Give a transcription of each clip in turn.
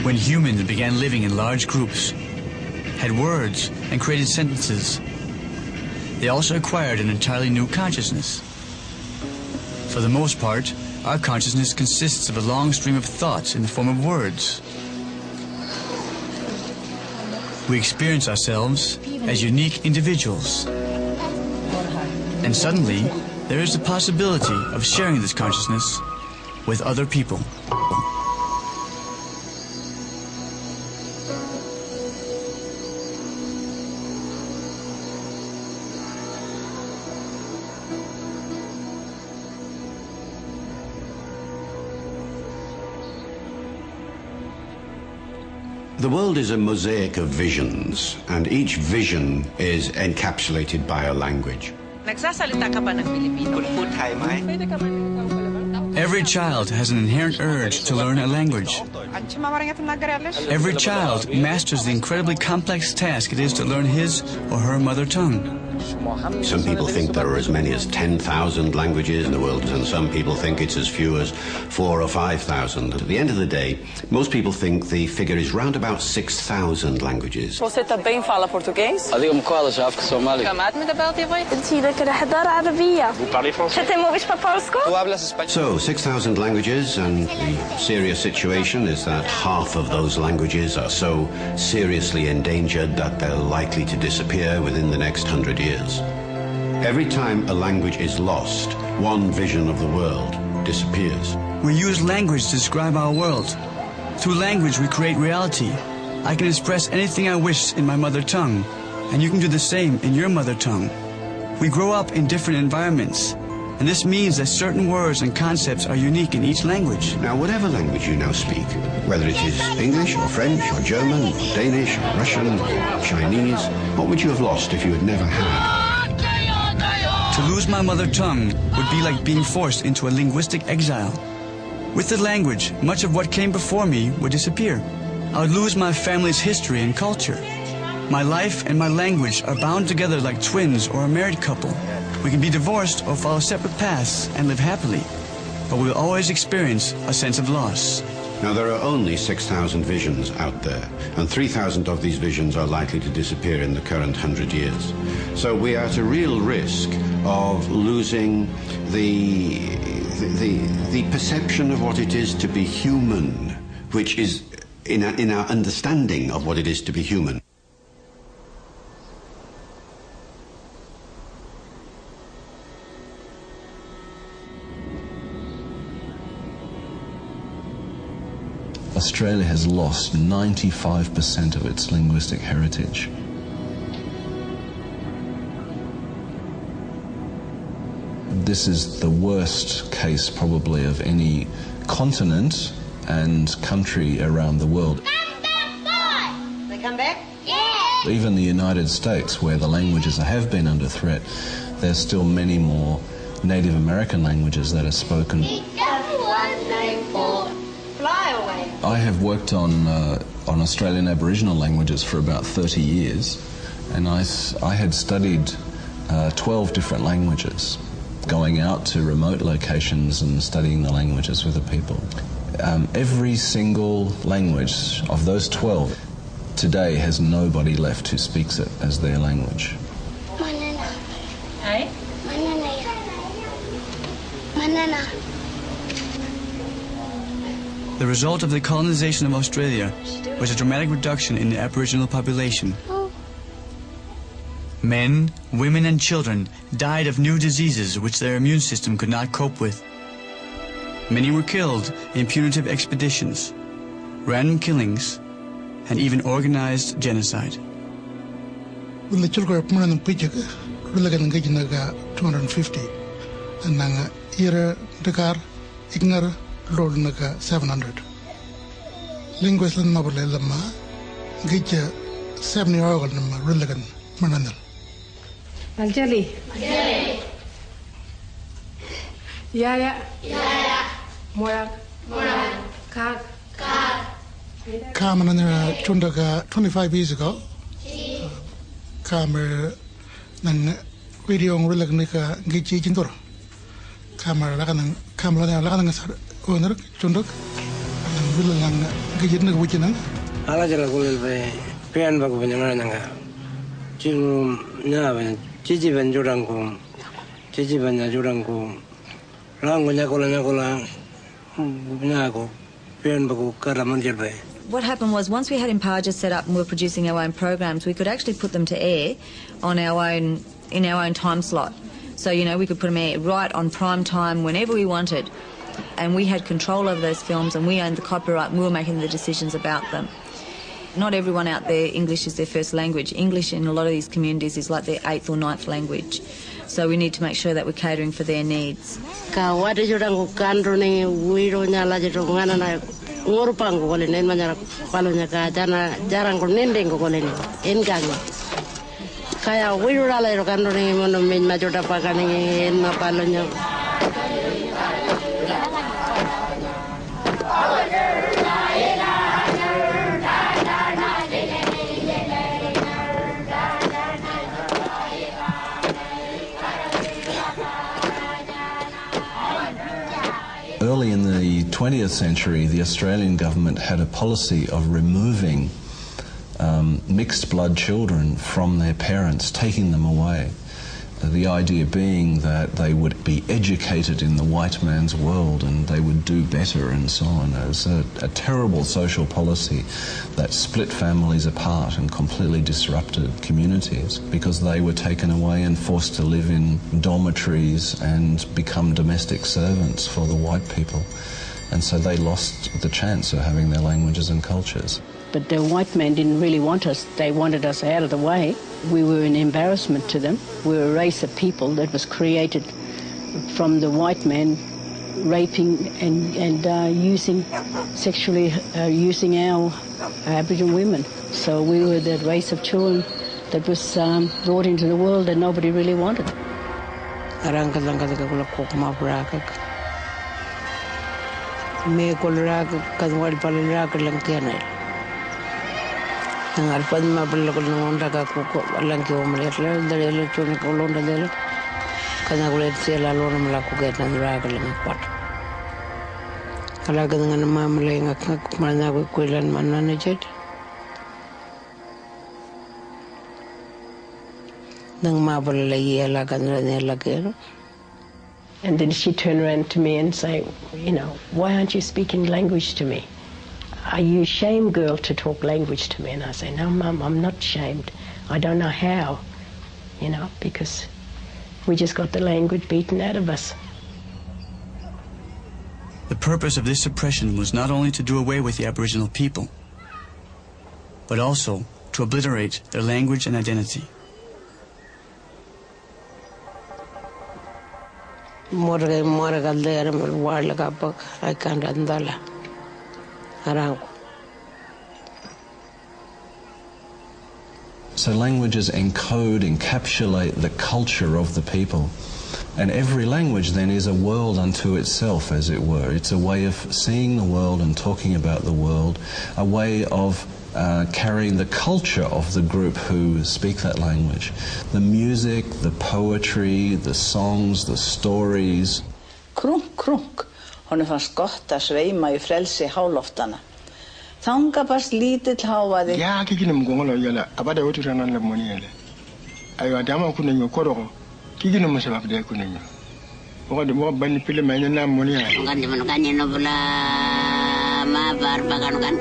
When humans began living in large groups, had words, and created sentences, they also acquired an entirely new consciousness. For the most part, our consciousness consists of a long stream of thoughts in the form of words. We experience ourselves as unique individuals. And suddenly, there is the possibility of sharing this consciousness with other people. The world is a mosaic of visions, and each vision is encapsulated by a language. Nagsasalita ka ba ng Pilipino? Every child has an inherent urge to learn a language. Every child masters the incredibly complex task it is to learn his or her mother tongue. Some people think there are as many as 10,000 languages in the world, and some people think it's as few as 4,000 or 5,000. At the end of the day, most people think the figure is round about 6,000 languages. Você também fala português? So, 6,000 languages, and the serious situation is that half of those languages are so seriously endangered that they're likely to disappear within the next 100 years. Every time a language is lost, one vision of the world disappears. We use language to describe our world. Through language, we create reality. I can express anything I wish in my mother tongue, and you can do the same in your mother tongue. We grow up in different environments, and this means that certain words and concepts are unique in each language. Now, whatever language you now speak, whether it is English or French or German or Danish or Russian or Chinese, what would you have lost if you had never had? To lose my mother tongue would be like being forced into a linguistic exile. With the language, much of what came before me would disappear. I would lose my family's history and culture. My life and my language are bound together like twins or a married couple. We can be divorced or follow separate paths and live happily, but we will always experience a sense of loss. Now, there are only 6,000 visions out there, and 3,000 of these visions are likely to disappear in the current 100 years. So we are at a real risk of losing the perception of what it is to be human, which is in our understanding of what it is to be human. Australia has lost 95% of its linguistic heritage. This is the worst case probably of any continent and country around the world. They come back? Yeah! Even the United States, where the languages have been under threat, there's still many more Native American languages that are spoken. I have worked on Australian Aboriginal languages for about 30 years, and I had studied 12 different languages, going out to remote locations and studying the languages with the people. Every single language of those 12 today has nobody left who speaks it as their language. Hey? Manana. The result of the colonization of Australia was a dramatic reduction in the Aboriginal population. Men, women, and children died of new diseases which their immune system could not cope with. Many were killed in punitive expeditions, random killings, and even organized genocide. 250 and nanga era dekar ignar road naga 700 linguist lan mabule lama gija 70 oil nama rulagan mananal aljali ya morak kak manana chundaga 25 years ago kamer nang video ngulak nika gichi jintor kamera la kanang kamera la kanang sar oner chundok nang bilang gijit nak bucinan ala jala kulil be pian ba ko banyana nanga jiru nya ba jiji ban jurang ko jiji ban jurang ko rang nya ko nya ko pian ba ko karaman jelbe. What happened was once we had Impages set up and we were producing our own programs, we could actually put them to air on in our own time slot. So, you know, we could put them air right on prime time whenever we wanted. And we had control over those films and we owned the copyright and we were making the decisions about them. Not everyone out there, English is their first language. English in a lot of these communities is like their 8th or 9th language. So we need to make sure that we're catering for their needs. Ngurupang ko kolin en manyara palonya ka jana jarang ko nendeng ko kolin en gangi kaya wirura la ro kando ni mono men majota pakani en ma palonya. Early in the 20th century, the Australian government had a policy of removing mixed blood children from their parents, taking them away. The idea being that they would be educated in the white man's world and they would do better and so on. It was a terrible social policy that split families apart and completely disrupted communities because they were taken away and forced to live in dormitories and become domestic servants for the white people. And so they lost the chance of having their languages and cultures. But the white men didn't really want us. They wanted us out of the way. We were an embarrassment to them. We were a race of people that was created from the white man raping and using sexually using our Aboriginal women. So we were that race of children that was brought into the world that nobody really wanted. Ngar pan ma balla ko nonda ka ko lang ki omlet la dele choni ko londa dele kana ko let sela lona mala ko get nan ra ka lang pat kala ga ngan ma mala ngak mana ko kulan manana jet nang ma balla la yela kan ra ne la ke. And then she turned around to me and say, you know, why aren't you speaking language to me? Are you ashamed, girl, to talk language to me? And I say, no, Mum, I'm not ashamed. I don't know how, you know, because we just got the language beaten out of us. The purpose of this suppression was not only to do away with the Aboriginal people, but also to obliterate their language and identity. I can't andala. So languages encode, encapsulate the culture of the people. And every language then is a world unto itself, as it were. It's a way of seeing the world and talking about the world, a way of carrying the culture of the group who speak that language. The music, the poetry, the songs, the stories. Krunk, krunk. Honum fannst gott að sveima í frelsi háloftana. Þanga barst lítill hávaði. Ya kikinem gongolo yala abada wotu ranan la moniele. Ayo dama kunenyo koroko. Kikinem masabab de kunenyo. Oka de mo bani pile mayna na moniele. Kan jaman kan no bula ma bar bagan kan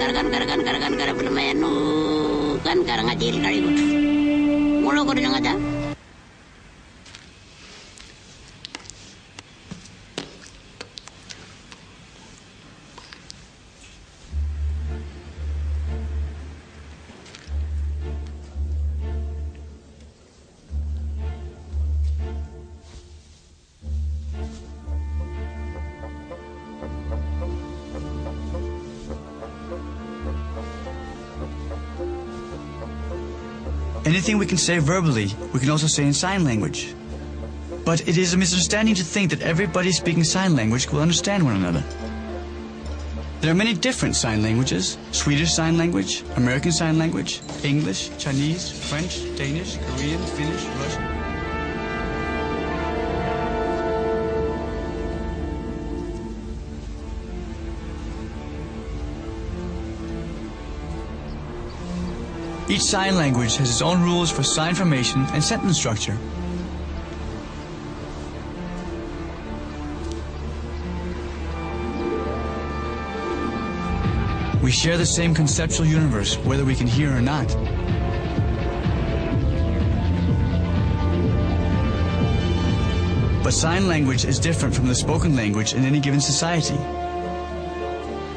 pile mayno kan ngajil kali gut. Mulo ko dinang ada. Anything we can say verbally, we can also say in sign language. But it is a misunderstanding to think that everybody speaking sign language will understand one another. There are many different sign languages: Swedish Sign Language, American Sign Language, English, Chinese, French, Danish, Korean, Finnish, Russian. Each sign language has its own rules for sign formation and sentence structure. We share the same conceptual universe, whether we can hear or not. But sign language is different from the spoken language in any given society.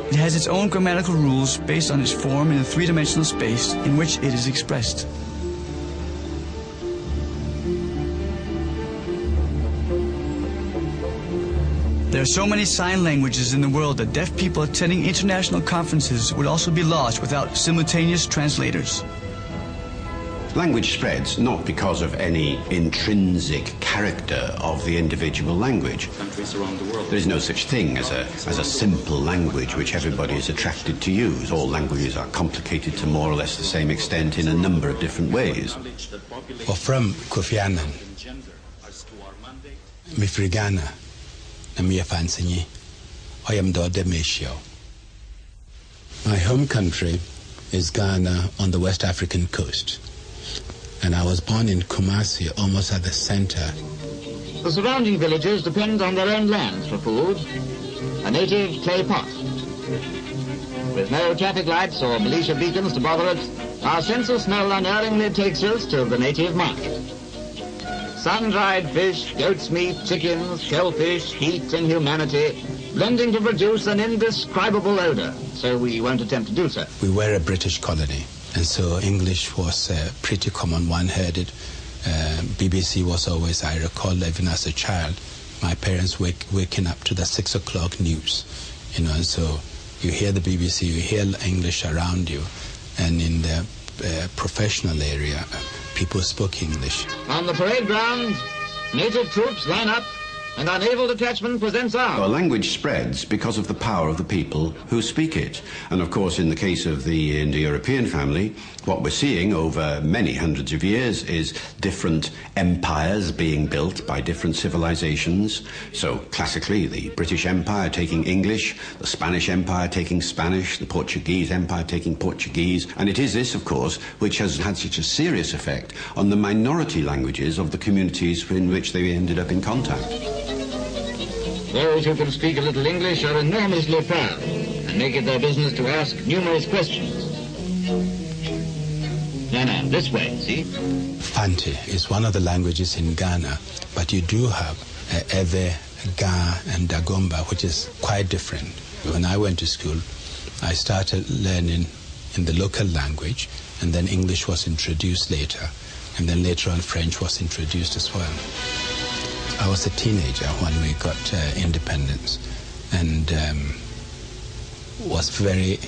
It has its own grammatical rules based on its form in a three-dimensional space in which it is expressed. There are so many sign languages in the world that deaf people attending international conferences would also be lost without simultaneous translators. Language spreads not because of any intrinsic character of the individual language. There is no such thing as a simple language which everybody is attracted to use. All languages are complicated to more or less the same extent in a number of different ways. Or from Kofi Annan, Mifrigana, Namia Fansinyi, I am Dode Meshio. My home country is Ghana on the West African coast. And I was born in Kumasi, almost at the center. The surrounding villages depend on their own lands for food, a native clay pot. With no traffic lights or militia beacons to bother it, our sense of smell unerringly takes us to the native market. Sun-dried fish, goat's meat, chickens, shellfish, heat and humanity, blending to produce an indescribable odor, so we won't attempt to do so. We were a British colony. And so English was pretty common. One heard it. BBC was always, I recall, even as a child, my parents waking up to the 6 o'clock news. You know, and so you hear the BBC, you hear English around you. And in the professional area, people spoke English. On the parade ground, native troops line up, and our naval detachment presents arms. Well, language spreads because of the power of the people who speak it. And of course, in the case of the Indo-European family, what we're seeing over many hundreds of years is different empires being built by different civilizations. So classically, the British Empire taking English, the Spanish Empire taking Spanish, the Portuguese Empire taking Portuguese. And it is this, of course, which has had such a serious effect on the minority languages of the communities in which they ended up in contact. Those who can speak a little English are enormously proud and make it their business to ask numerous questions. Now, this way, see? Fanti is one of the languages in Ghana, but you do have Ewe, Ga, and Dagomba, which is quite different. When I went to school, I started learning in the local language, and then English was introduced later, and then later on French was introduced as well. I was a teenager when we got independence, and was very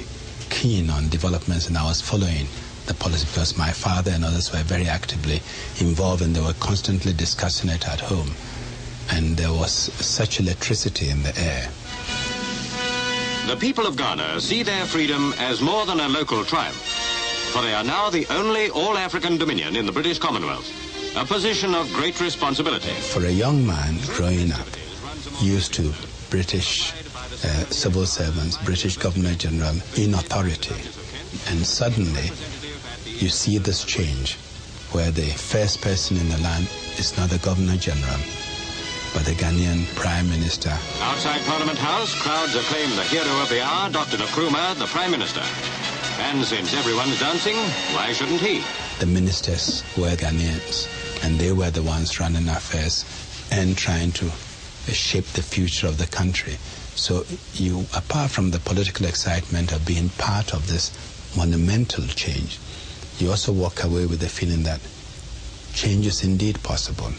keen on developments, and I was following the policy because my father and others were very actively involved, and they were constantly discussing it at home. And there was such electricity in the air. The people of Ghana see their freedom as more than a local triumph, for they are now the only all-African dominion in the British Commonwealth, a position of great responsibility. For a young man growing up, used to British civil servants, British Governor-General in authority, and suddenly you see this change where the first person in the land is not the Governor-General, but the Ghanaian Prime Minister. Outside Parliament House, crowds acclaim the hero of the hour, Dr. Nkrumah, the Prime Minister. And since everyone's dancing, why shouldn't he? The ministers were Ghanaians, and they were the ones running affairs and trying to shape the future of the country. So you, apart from the political excitement of being part of this monumental change, you also walk away with the feeling that change is indeed possible.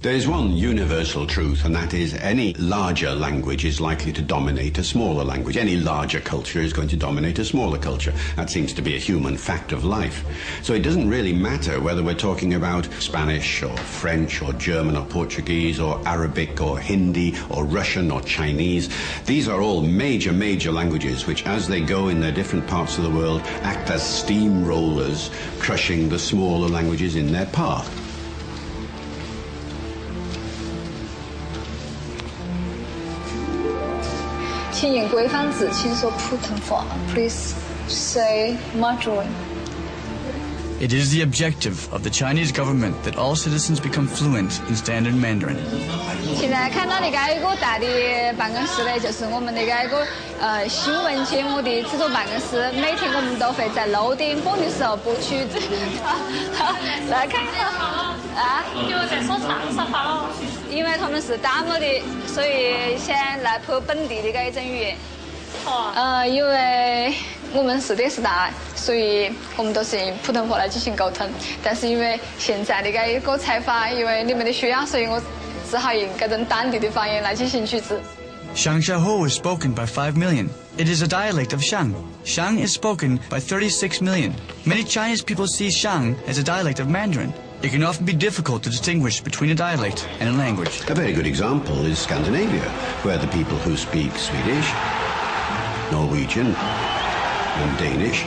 There is one universal truth, and that is any larger language is likely to dominate a smaller language. Any larger culture is going to dominate a smaller culture. That seems to be a human fact of life. So it doesn't really matter whether we're talking about Spanish or French or German or Portuguese or Arabic or Hindi or Russian or Chinese. These are all major, major languages which, as they go in their different parts of the world, act as steamrollers, crushing the smaller languages in their path. 请用规范字，请说普通话。Please say Mandarin. It is the objective of the Chinese government that all citizens become fluent in standard Mandarin. 现在看到那个一个大的办公室呢，就是我们那个一个新闻节目的制作办公室。每天我们都会在6点播的时候播曲子。来看啊，就在说长沙话了。因为他们是打木的，所以先来播本地的一种语言。因为我们是电视台，所以我们都是用普通话来进行沟通。但是因为现在那个一个采访，因为你们的需要，所以我只好用这种当地的方言来进行曲子。Xiangxiahu is spoken by 5 million. It is a dialect of Xiang. Xiang is spoken by 36 million. Many Chinese people see Xiang as a dialect of Mandarin. It can often be difficult to distinguish between a dialect and a language. A very good example is Scandinavia, where the people who speak Swedish, Norwegian and Danish,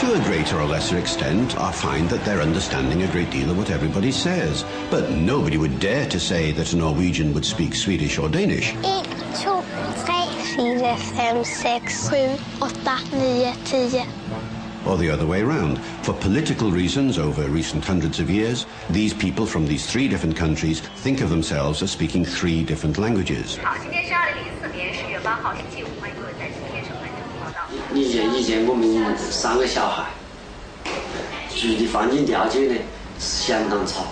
to a greater or lesser extent, find that they're understanding a great deal of what everybody says. But nobody would dare to say that a Norwegian would speak Swedish or Danish. 1, 2, 3, 4, 5, 6, 7, 8, 9, 10. Or the other way round. For political reasons over recent hundreds of years, these people from these 3 different countries think of themselves as speaking 3 different languages. 以前我们3个小孩住的环境条件呢是相当差，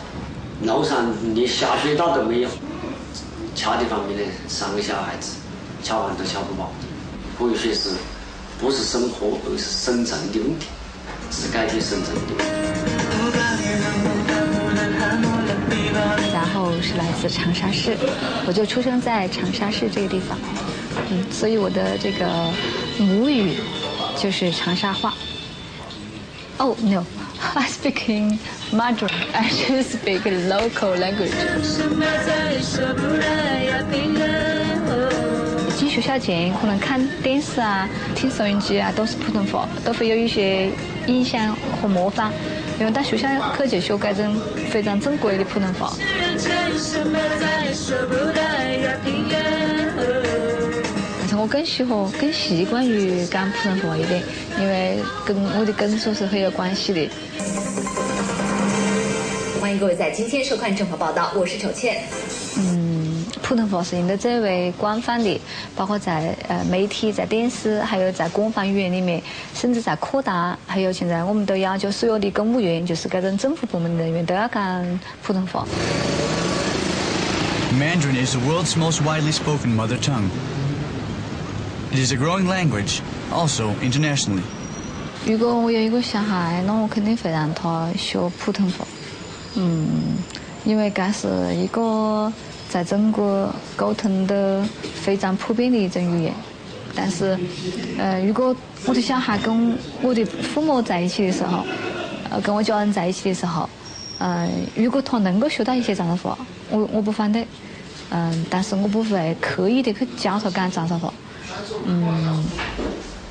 楼上连下水道都没有。吃的方面呢，3个小孩子吃饭都吃不饱，可以说是不是生活而是生存的问题，是改变生存的问题。然后是来自长沙市，我就出生在长沙市这个地方，所以我的这个母语就是长沙话。Oh no, I speak in Mandarin. I just speak local language. 进学校前可能看电视啊、听收音机啊都是普通话，都会有一些印象和模仿。因为到学校去就学这种非常正规的普通话。但是我更习惯于讲普通话一点，因为跟我的工作是很有关系的。欢迎各位在今天收看正法报道，我是丑倩。普通话是应该最为广泛的，包括在媒体、在电视，还有在官方语言里面，甚至在科大，还有现在我们都要求所有的公务员，就是各种政府部门人员都要讲普通话。Mandarin is the world's most widely spoken mother tongue. It is a growing language, also internationally. 如果我有一个小孩，那我肯定会让他学普通话。因为这是一个在中国沟通的非常普遍的一种语言。但是，如果我的小孩跟我的父母在一起的时候，跟我家人在一起的时候，如果他能够学到一些长沙话，我不反对。但是我不会刻意的去教他讲长沙话。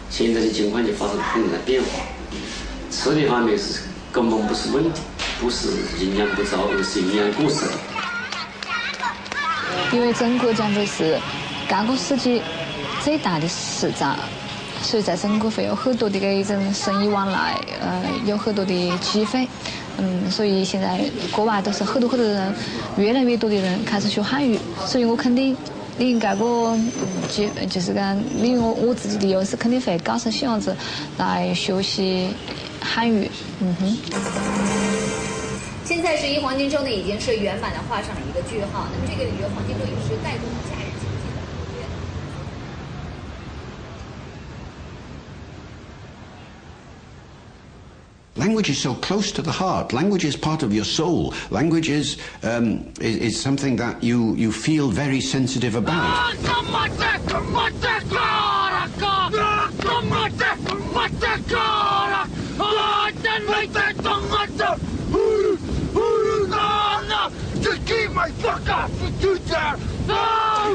现在的情况就发生很大的变化，吃的方面是根本不是问题，不是营养不足，而是营养过剩。因为中国讲的是这个世界最大的市场，所以在中国会有很多的一种生意往来，有很多的机会。所以现在国外都是很多人，越来越多的人开始学汉语，所以我肯定利用这个就是讲利用我自己的优势，肯定会告诉小孩子来学习汉语。现在11黄金周呢，已经是圆满的画上了一个句号。那么这个里约黄金周也是带动假日经济的活跃。Language is so close to the heart. Language is part of your soul. Language is something that you feel very sensitive about.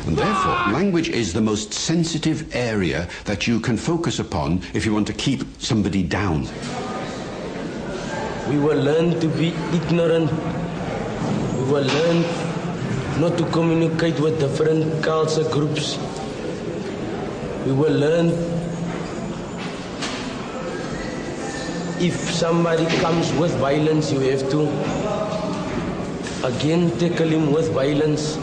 And therefore, language is the most sensitive area that you can focus upon if you want to keep somebody down. We will learn to be ignorant. We will learn not to communicate with different culture groups. We will learn. If somebody comes with violence, you have to again tackle him with violence.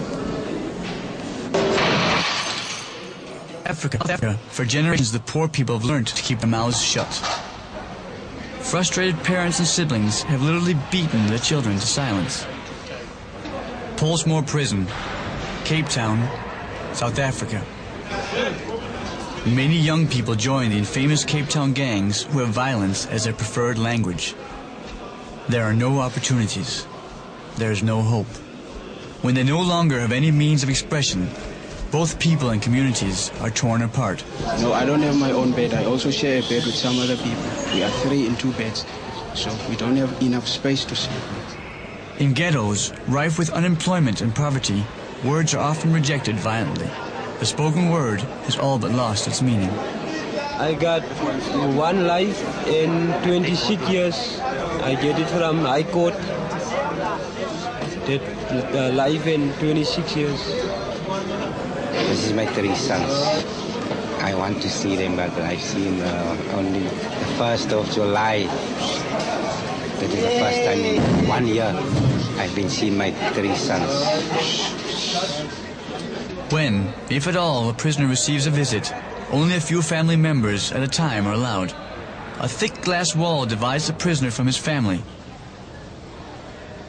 Africa, for generations the poor people have learned to keep their mouths shut. Frustrated parents and siblings have literally beaten their children to silence. Pollsmoor Prison, Cape Town, South Africa. Many young people join the infamous Cape Town gangs who have violence as their preferred language. There are no opportunities. There is no hope. When they no longer have any means of expression, both people and communities are torn apart. No, I don't have my own bed. I also share a bed with some other people. We are 3 in 2 beds, so we don't have enough space to sleep. In ghettos, rife with unemployment and poverty, words are often rejected violently. The spoken word has all but lost its meaning. I got 1 life in 26 years. I get it from High Court. That life in 26 years. This is my 3 sons. I want to see them, but I've seen only the 1st of July. That is the first time in 1 year I've been seeing my 3 sons. When, if at all, a prisoner receives a visit, only a few family members at a time are allowed. A thick glass wall divides the prisoner from his family.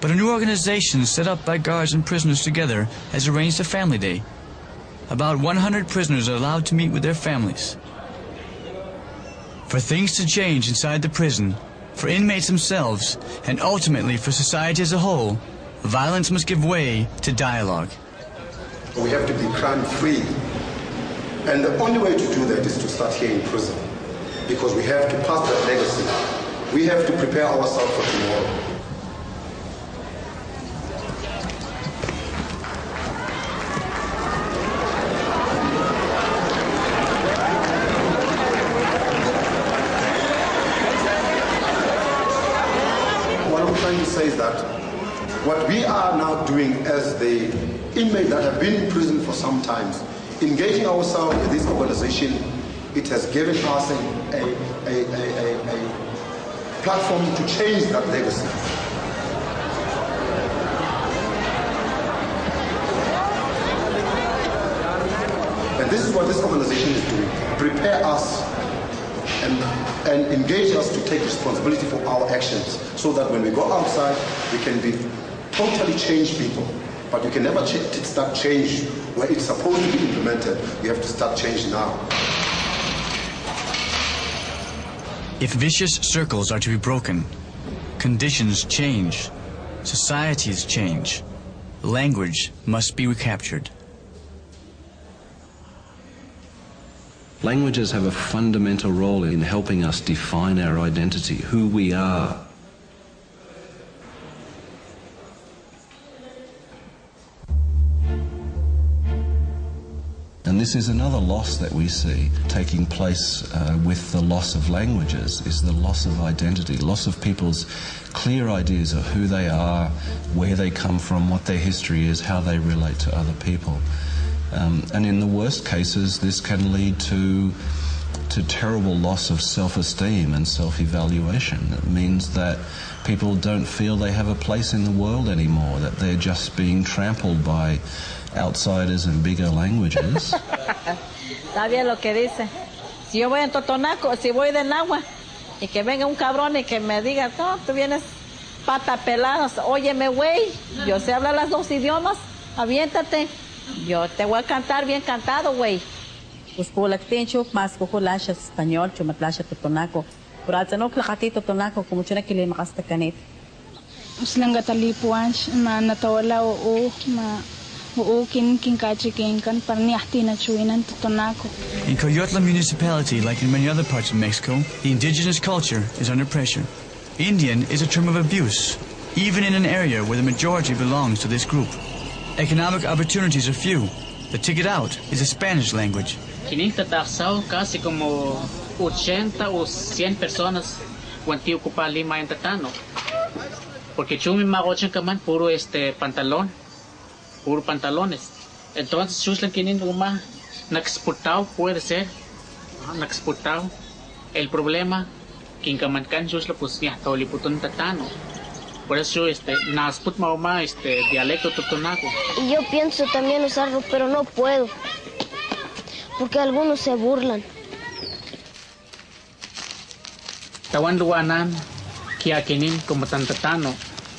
But a new organization set up by guards and prisoners together has arranged a family day. About 100 prisoners are allowed to meet with their families. For things to change inside the prison, for inmates themselves, and ultimately for society as a whole, violence must give way to dialogue. We have to be crime-free. And the only way to do that is to start here in prison. Because we have to pass that legacy. We have to prepare ourselves for tomorrow. What I'm trying to say is that what we are now doing as the inmates that have been in prison for some time, engaging ourselves in this organization, it has given us a platform to change that legacy. And this is what this organization is doing, prepare us and engage us to take responsibility for our actions so that when we go outside, we can be totally changed people. But you can never start change where it's supposed to be implemented. You have to start change now. If vicious circles are to be broken, conditions change, societies change, language must be recaptured. Languages have a fundamental role in helping us define our identity, who we are. And this is another loss that we see taking place with the loss of languages, is the loss of identity, loss of people's clear ideas of who they are, where they come from, what their history is, how they relate to other people. And in the worst cases, this can lead to terrible loss of self-esteem and self-evaluation. It means that people don't feel they have a place in the world anymore, that they're just being trampled by outsiders and bigger languages. Está bien lo que dice. Si yo voy en Totonaco, si voy de Nahua, y que venga un cabrón y que me diga, no, tú vienes pata pelada, óyeme, güey, yo sé hablar las 2 idiomas, aviéntate, yo te voy a cantar bien cantado, güey. Pues por la tencho más cojo lasha español, chuma lasha Totonaco, pero al no plakati Totonaco como chuna que le makasta kanit. Uslanga talipuan na natawala o ma In Coyotla municipality, like in many other parts of Mexico, the indigenous culture is under pressure. Indian is a term of abuse, even in an area where the majority belongs to this group. Economic opportunities are few. The ticket out is a Spanish language. Casi como 80 o 100 personas cuando ocupa Lima en Tatano. Porque chumi magochan kaman puro pantalón. Puro pantalones. Entonces, chuslan quiniendo más, na exportado puede ser. nag-exportao. El problema, king kaman jusla pues ya toliputun tatano. Por eso nasput mauma dialecto totonaco. Y yo pienso también usarlo, pero no puedo. Porque algunos se burlan. Tawan luanan, que akinin como tantatano.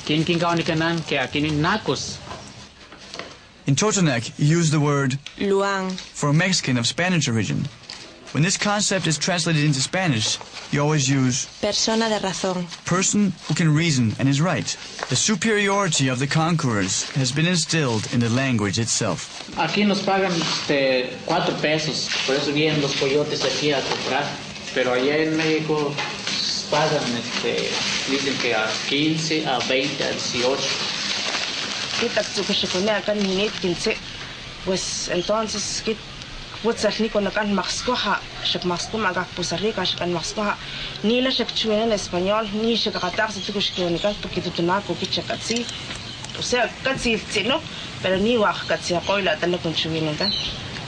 Kin kaunikanan, que akinin nacos. In Totonac, you use the word Luang for a Mexican of Spanish origin. When this concept is translated into Spanish, you always use persona de razón. Person who can reason and is right. The superiority of the conquerors has been instilled in the language itself. Aquí nos pagan 4 pesos, por eso vienen los coyotes aquí a comprar. Pero allá en México pagan, dicen que a 15, a 20, a 18. Pues entonces pues ni con acá maxcoja, shak maxco maga Costa Rica, shak maxcoja, ni la shak chuena en español, ni shak catar se tuco shkionica, porque tu tunaco que chacatsi, o sea, catsi no, pero ni waj catsi apoila tal con chuena.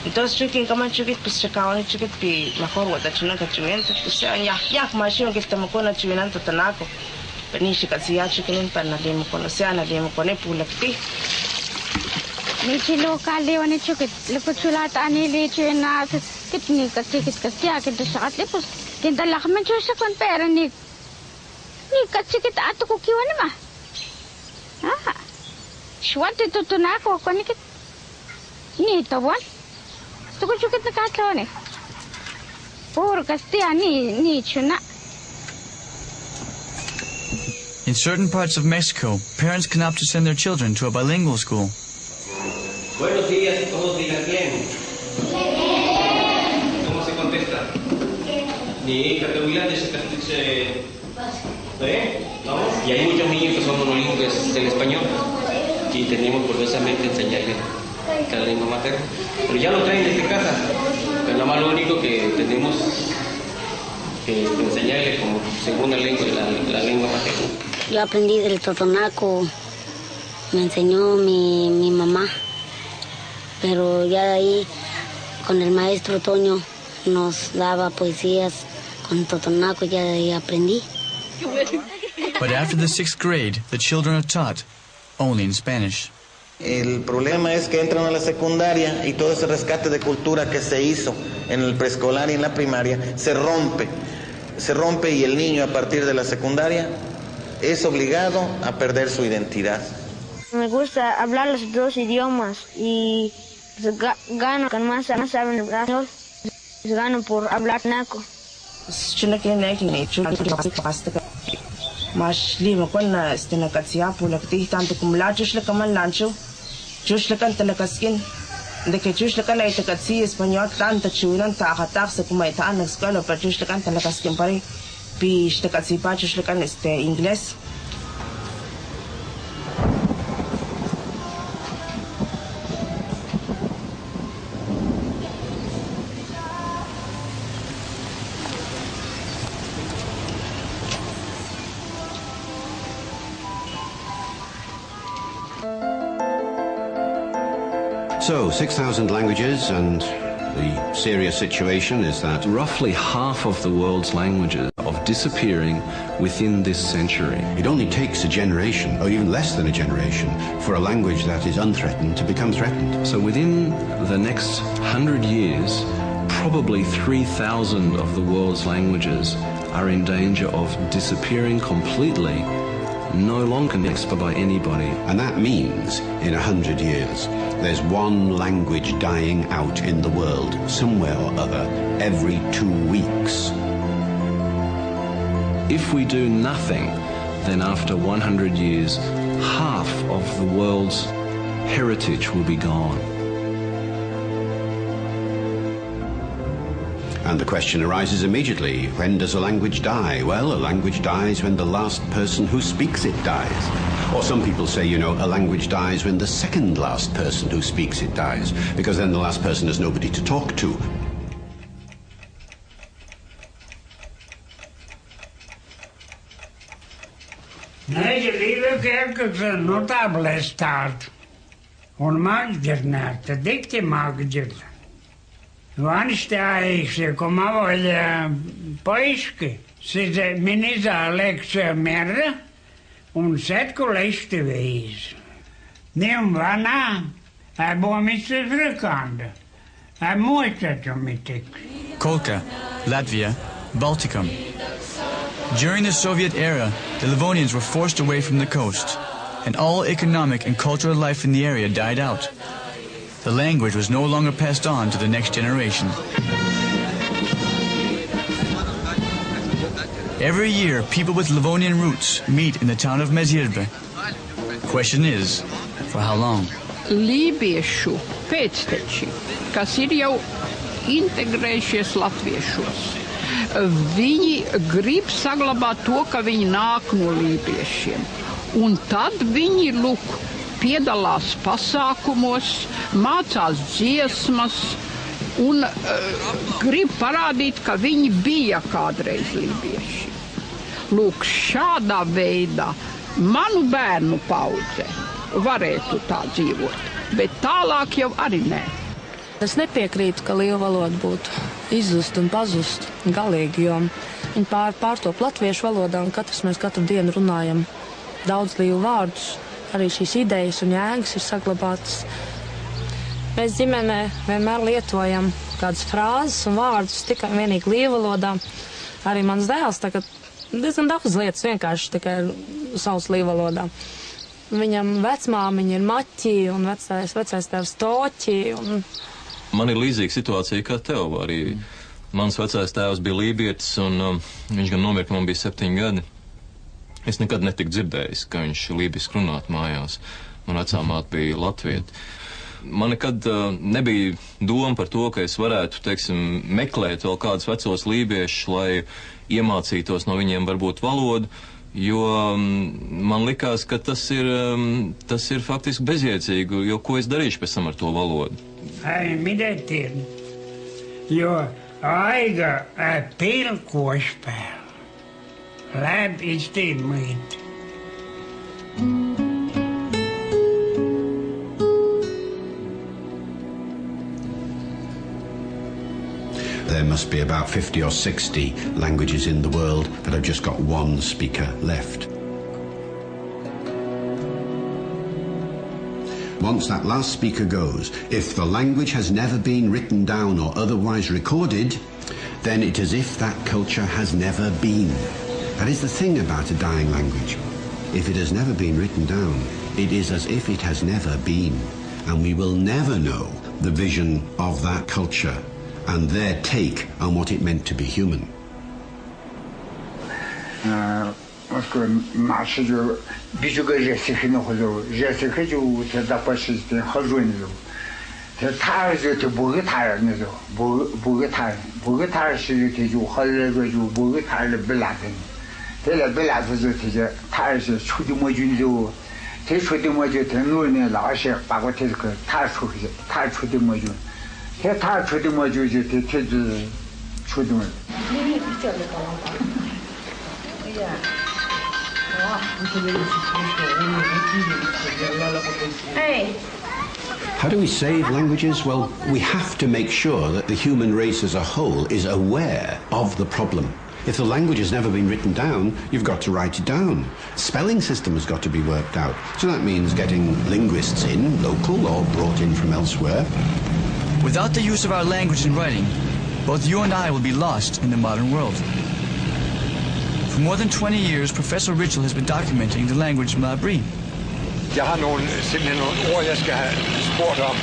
Entonces yo que como chuquit pues chacaban chuquit pi mejor guata chuna cachuena, o sea, ya más yo que estamos con la chuena tunaco, pero ni shakatsi ya chuquinen para nadie me conoce, nadie me conoce pulakti. Ni chilo kali wani chukit lepo chulata ani li chuna kit ni katsikit kita sakat lepos kinta lakman chusa kon pera ni katsikit ato ko kiwani ma shwati tutunako kon kit ni tawan to ko chukit na katlone puro kastia ni chuna. In certain parts of Mexico, parents can opt to send their children to a bilingual school. Buenos días, todos digan bien. ¿Cómo se contesta? Ni ¿Vamos? Y hay muchos niños que son monolingües del español y tenemos forzosamente enseñarles cada lengua materna. Pero ya lo traen desde casa. Pero nada más lo único que tenemos que enseñarles como segunda lengua la lengua materna. Yo aprendí del totonaco, me enseñó mi mamá. Pero ya de ahí, con el maestro Toño, nos daba poesías con totonaco, ya de ahí aprendí. But after the 6th grade, the children are taught only in Spanish. El problema es que entran a la secundaria y todo ese rescate de cultura que se hizo en el preescolar y en la primaria se rompe. Se rompe y el niño a partir de la secundaria es obligado a perder su identidad. Me gusta hablar los 2 idiomas y gano con más saben español, gano por hablar naco. Mas lima ko na nakatsia pulakti tanto kumla jusla kaman lancho jusla kan talakaskin de que jusla kan ay takatsi español tanta chunan ta hatak sa kumay taan nagskalo pa jusla kan talakaskin pare pi takatsi pa jusla kan inglés. So, 6,000 languages, and the serious situation is that roughly half of the world's languages are disappearing within this century. It only takes a generation, or even less than a generation, for a language that is unthreatened to become threatened. So within the next 100 years, probably 3,000 of the world's languages are in danger of disappearing completely, no longer next by anybody. And that means, in 100 years, there's one language dying out in the world, somewhere or other, every 2 weeks. If we do nothing, then after 100 years, half of the world's heritage will be gone. And the question arises immediately, when does a language die? Well, a language dies when the last person who speaks it dies. Or some people say, you know, a language dies when the second last person who speaks it dies, because then the last person has nobody to talk to. Notable start on Magdernat, dikte Magdern. Vansta se komava poiski, se minisa lekcija merda, un setku leisti viis. Nim vana, bomitse frukanda, muistatumitiks. Kolka, Latvia, Balticum. During the Soviet era, the Livonians were forced away from the coast, and all economic and cultural life in the area died out. The language was no longer passed on to the next generation. Every year, people with Livonian roots meet in the town of Mezirbe. Question is, for how long? Lībiešu pēcteči, kas ir jau integrējušies latviešos, viņi grib saglabāt to, ka viņi nāk no lībiešiem. Un tad viņi, lūk, piedalās pasākumos, mācās dziesmas un grib parādīt, ka viņi bija kādreiz lībieši. Lūk, šādā veidā manu bērnu paudze varētu tā dzīvot, bet tālāk jau arī nē. Es nepiekrītu, ka līva valoda būtu izzust un pazust galīgi, jo viņi pārtop latviešu valodā un mēs katru dienu runājam daudz līvu vārdus. Arī šīs idejas un jēgas ir saglabātas. Mēs ģimenē vienmēr lietojam kādas frāzes un vārdus tikai vienīgi līvu valodā. Arī mans dēls tagad diezgan daudz lietas vienkārši tikai sauc līvu valodā. Viņam vecmāmiņa ir Maķi un vecais tēvs Toķi. Man ir līdzīga situācija kā tev. Arī mans vecais tēvs bija lībietis un viņš gan nomira, ka man bija 7 gadi. Es nekad netiku dzirdējis, ka viņš lībiski runātu mājās. Man vecā māte bija latvieta. Man nekad nebija doma par to, ka es varētu, teiksim, meklēt vēl kādus vecos lībiešus, lai iemācītos no viņiem varbūt valodu, jo man likās, ka tas ir faktiski bezjēdzīgi, jo ko es darīšu pēc tam ar to valodu? Midētien, jo aiga pilkošpēl. Lab Existem, muito. There must be about 50 or 60 languages in the world that have just got one speaker left. Once that last speaker goes, if the language has never been written down or otherwise recorded, then it is as if that culture has never been. That is the thing about a dying language. If it has never been written down, it is as if it has never been. And we will never know the vision of that culture and their take on what it meant to be human. Pela perda, tarse chudi mojunzo, te chudi mojo te nurne la ashe pago te ko tar chudi mojo. Te tar chudi mojo te chudi mojo. Hey. How do we save languages? Well, we have to make sure that the human race as a whole is aware of the problem. If the language has never been written down, you've got to write it down. Spelling system has got to be worked out. So that means getting linguists in, local or brought in from elsewhere. Without the use of our language in writing, both you and I will be lost in the modern world. For more than 20 years, Professor Ritchell has been documenting the language Malabri. Jeg har simpelthen nogle ord, jeg skal have spurgt om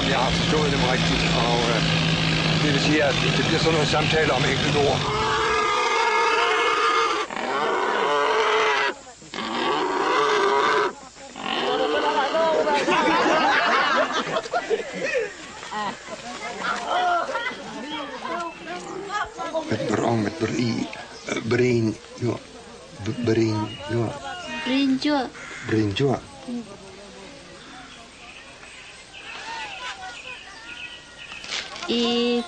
jeg har forstået dem rigtigt, og det vil sige, at det bliver sådan noget samtale om enkelte ord. Brinjua. I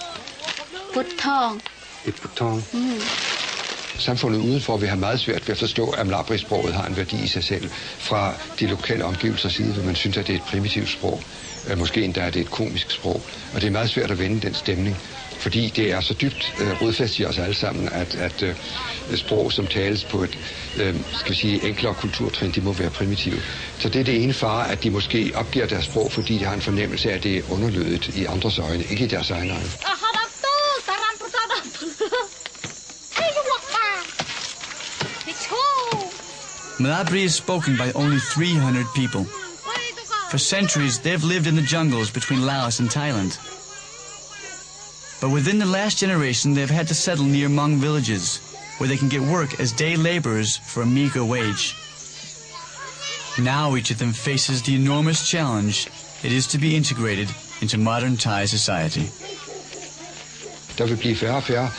put thong. samfundet udenfor vil have meget svært ved at forstå, at mlabri-sproget har en værdi i sig selv. Fra de lokale omgivelsers side vil man synes, at det er et primitivt sprog. Måske endda er det et komisk sprog. Og det er meget svært at vende den stemning, fordi det er så dybt rodfæstet i os alle sammen, at sprog, som tales på et skal vi sige, enklere kulturtrin, de må være primitive. Så det er det ene fare, at de måske opgiver deres sprog, fordi de har en fornemmelse af, at det er underlødigt i andres øjne, ikke i deres egne øjne. Mlabri is spoken by only 300 people. For centuries, they've lived in the jungles between Laos and Thailand. But within the last generation, they've had to settle near Hmong villages, where they can get work as day laborers for a meager wage. Now each of them faces the enormous challenge it is to be integrated into modern Thai society. Der vil blive færre og færre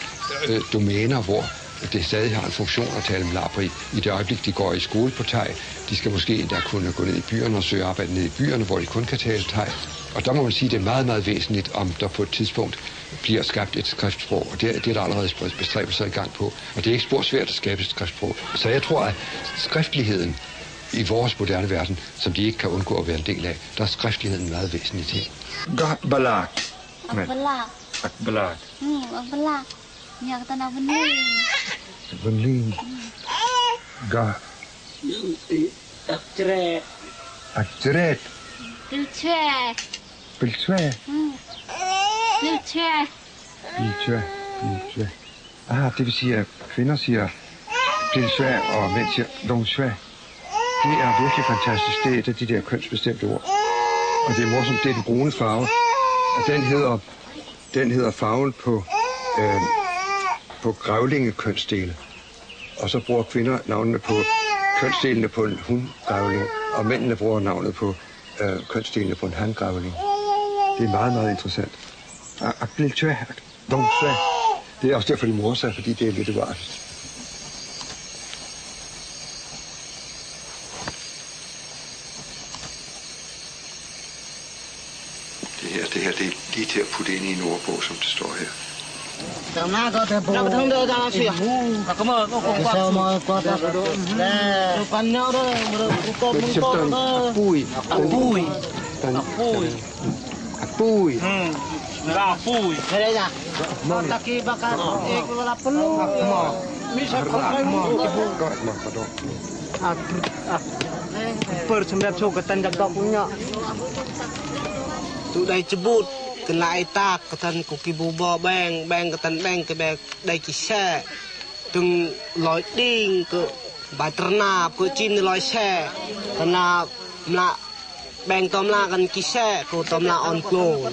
domæner, hvor det stadig har en funktion at tale mlabri. I det øjeblik, de går i skole på thai, de skal måske endda kunne gå ned i byerne og søge arbejde ned i byerne, hvor de kun kan tale thai. Og der må man sige, at det er meget, meget væsentligt, om der på et tidspunkt bliver skabt et skriftsprog. Og det er der allerede bestræbelser i gang på. Og det er ikke spor svært at skabe et skriftsprog. Så jeg tror, at skriftligheden i vores moderne verden, som de ikke kan undgå at være en del af, der er skriftligheden meget væsentlig ting. Akbalat. Akbalat. Akbalat. Nhà người ta nói Vân Linh. Ga. Actret. Actret. Piltre. Piltre. Piltre. Piltre. Piltre. Det vil sige, at kvinder siger piltre, og mænd siger longtre. Det er virkelig fantastisk. Det er et af de der kønsbestemte ord. Og det er morsomt, det er den brune farve. Og den hedder farven på grævlingekønsdele. Og så bruger kvinder navnene på kønsdelene på en hundgrævling, og mændene bruger navnet på kønsdelene på en hangrævling. Det er meget, meget interessant. Det er også derfor, de morer sig, fordi det er lidt varmt. Det her, det er lige til at putte ind i en ordbog, som det står her. tụi đây chụp bút cái lại ta cái thân của cái bù bò bèn cái thân bèn cái bèn đây chỉ xe từng lối đi cái bài trna cái chín lối xe cái nào là bèn tôm la cái cái xe cái tôm la on flow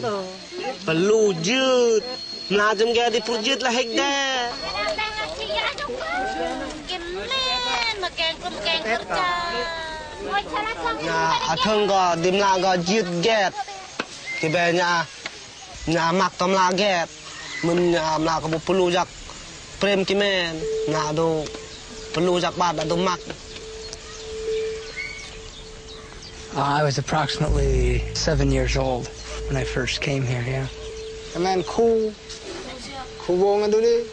perlu jut là chúng ta đi perjut là hết đấy thân có điểm là có jut get cái bé nhà mặc tôm la get mình là có một perlu jak prem cái men nhà đồ perlu jak bát đồ mặc. I was approximately 7 years old when I first came here. Yeah. And then cool wong and do it.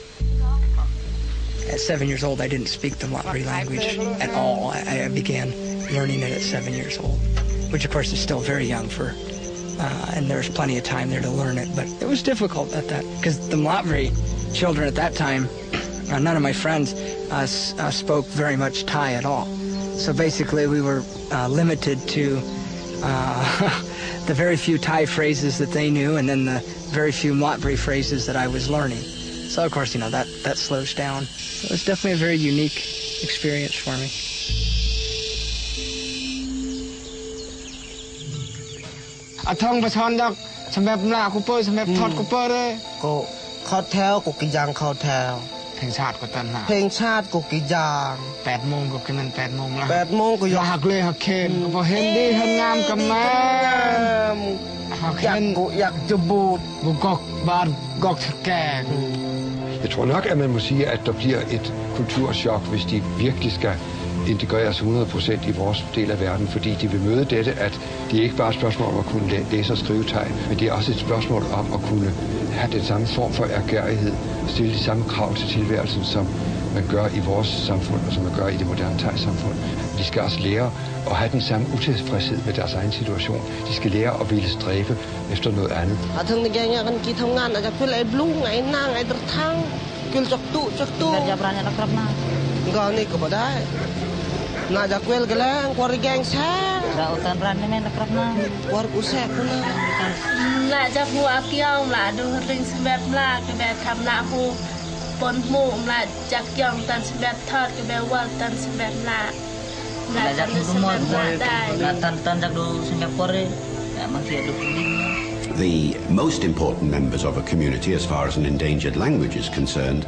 At 7 years old, I didn't speak the Mlabri language at all. I began learning it at 7 years old, which of course is still very young for, and there's plenty of time there to learn it. But it was difficult at that because the Mlabri children at that time, none of my friends spoke very much Thai at all. So basically, we were limited to the very few Thai phrases that they knew, and then the very few Mlabri phrases that I was learning. So of course, that slows down. It was definitely a very unique experience for me. Thong bát hòn đặc, xem bẹp nạ của bơi, xem bẹp thọt của bơi đấy. Cô khót theo của cái giang khót theo. เพลงชาติก็ตันหา เพลงชาติกูกี่อย่าง8 โมงก็คือมัน8 โมงละ8 โมงก็อยากเลยหักเคนก็พอเห็นดีเห็นงามกับแม่หักเคนกูอยากจะบูดกูกอกบาดกอกแก่ Jeg tror nok, at man må sige, at der bliver et kulturschok, hvis de virkelig skal integreres 100% i vores del af verden, fordi de vil møde dette, at det ikke bare er et spørgsmål om at kunne læse og skrive tegn, men det er også et spørgsmål om at kunne have den samme form for ærgerighed, stille de samme krav til tilværelsen, som man gør i vores samfund, og som man gør i det moderne thai-samfund. De skal også lære at have den samme utilfredshed med deres egen situation. De skal lære at ville stræbe efter noget andet. The most important members of a community, as far as an endangered language is concerned,